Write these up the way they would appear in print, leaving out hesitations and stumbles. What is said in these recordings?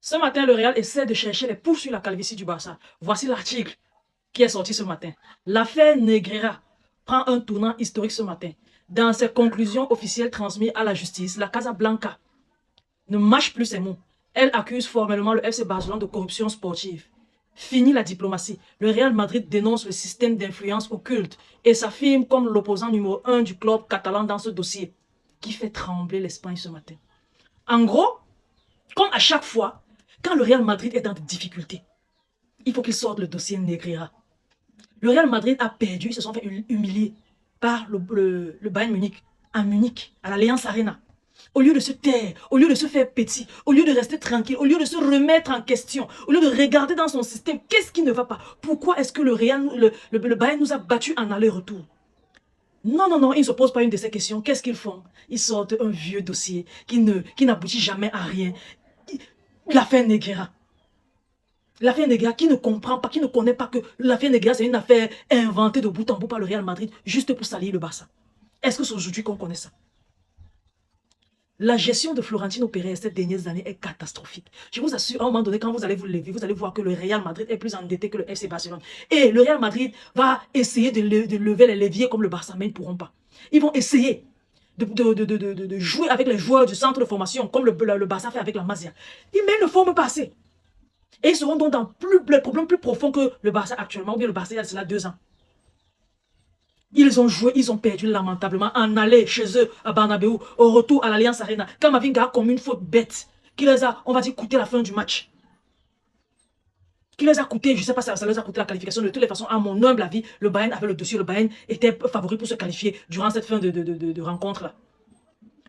Ce matin, le Real essaie de chercher les poux sur la calvitie du Barça. Voici l'article qui est sorti ce matin. L'affaire Negreira prend un tournant historique ce matin. Dans ses conclusions officielles transmises à la justice, la Casa Blanca ne mâche plus ses mots. Elle accuse formellement le FC Barcelone de corruption sportive. Fini la diplomatie. Le Real Madrid dénonce le système d'influence occulte et s'affirme comme l'opposant numéro 1 du club catalan dans ce dossier qui fait trembler l'Espagne ce matin. En gros, comme à chaque fois, quand le Real Madrid est dans des difficultés, il faut qu'il sorte le dossier Negreira. Le Real Madrid a perdu, ils se sont fait humilier par le Bayern Munich, à Munich, à l'Allianz Arena. Au lieu de se taire, au lieu de se faire petit, au lieu de rester tranquille, au lieu de se remettre en question, au lieu de regarder dans son système, qu'est-ce qui ne va pas? Pourquoi est-ce que le Bayern nous a battus en aller-retour? Non, non, non, ils ne se posent pas une de ces questions. Qu'est-ce qu'ils font? Ils sortent un vieux dossier qui n'aboutit jamais à rien. L'affaire Negreira. L'affaire Negreira qui ne comprend pas, qui ne connaît pas que l'affaire Negreira, c'est une affaire inventée de bout en bout par le Real Madrid, juste pour salir le Barça. Est-ce que c'est aujourd'hui qu'on connaît ça? La gestion de Florentino Pérez ces dernières années est catastrophique. Je vous assure, à un moment donné, quand vous allez vous lever, vous allez voir que le Real Madrid est plus endetté que le FC Barcelone. Et le Real Madrid va essayer de lever les leviers comme le Barça, mais ils ne pourront pas. Ils vont essayer de jouer avec les joueurs du centre de formation, comme le Barça fait avec la Masia. Mais ils ne forment pas assez. Et ils seront donc dans les problèmes plus profonds que le Barça actuellement, ou bien le Barça il y a cela 2 ans. Ils ont joué, ils ont perdu lamentablement en aller chez eux à Bernabéu, au retour à l'Allianz Arena. Kamavinga a commis une faute bête qui les a, on va dire, coûté la fin du match. Qui les a coûté, je ne sais pas, ça les a coûté la qualification. De toutes les façons, à mon humble avis, le Bayern avait le dossier. Le Bayern était favori pour se qualifier durant cette fin de rencontre-là.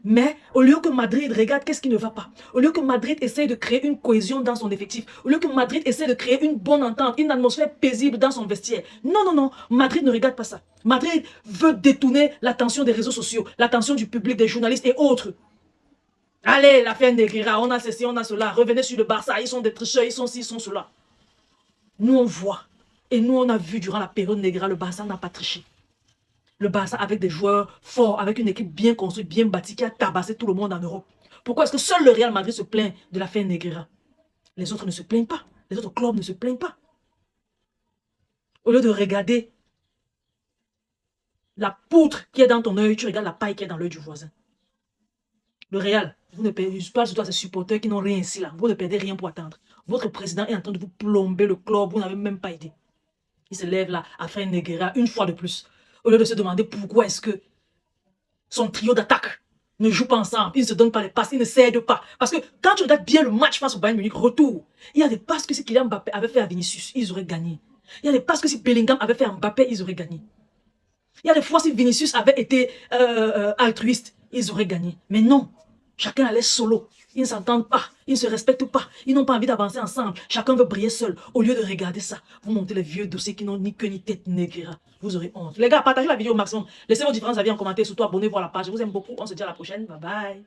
Mais au lieu que Madrid regarde qu'est-ce qui ne va pas, au lieu que Madrid essaye de créer une cohésion dans son effectif, au lieu que Madrid essaie de créer une bonne entente, une atmosphère paisible dans son vestiaire. Non, non, non, Madrid ne regarde pas ça. Madrid veut détourner l'attention des réseaux sociaux, l'attention du public, des journalistes et autres. Allez, l'affaire Negreira, on a ceci, on a cela, revenez sur le Barça, ils sont des tricheurs, ils sont ci, ils sont cela. Nous on voit, et nous on a vu durant la période Negreira, le Barça n'a pas triché. Le Barça avec des joueurs forts, avec une équipe bien construite, bien bâtie, qui a tabassé tout le monde en Europe. Pourquoi est-ce que seul le Real Madrid se plaint de l'affaire Negreira? Les autres ne se plaignent pas. Les autres clubs ne se plaignent pas. Au lieu de regarder la poutre qui est dans ton œil, tu regardes la paille qui est dans l'œil du voisin. Le Real, vous ne perdez pas surtout à ces supporters qui n'ont rien ici là. Vous ne perdez rien pour attendre. Votre président est en train de vous plomber le club, vous n'avez même pas aidé. Il se lève là à faire Negreira une fois de plus. Au lieu de se demander pourquoi est-ce que son trio d'attaque ne joue pas ensemble, ils ne se donnent pas les passes, ils ne s'aident pas. Parce que quand tu regardes bien le match face au Bayern Munich, retour, il y a des passes que si Kylian Mbappé avait fait à Vinicius, ils auraient gagné. Il y a des passes que si Bellingham avait fait à Mbappé, ils auraient gagné. Il y a des fois si Vinicius avait été altruiste, ils auraient gagné. Mais non, chacun allait solo. Ils ne s'entendent pas, ils ne se respectent pas, ils n'ont pas envie d'avancer ensemble. Chacun veut briller seul. Au lieu de regarder ça, vous montez les vieux dossiers qui n'ont ni queue ni tête Negreira. Vous aurez honte. Les gars, partagez la vidéo au maximum. Laissez vos différents avis en commentaire, surtout abonnez-vous à la page. Je vous aime beaucoup. On se dit à la prochaine. Bye bye.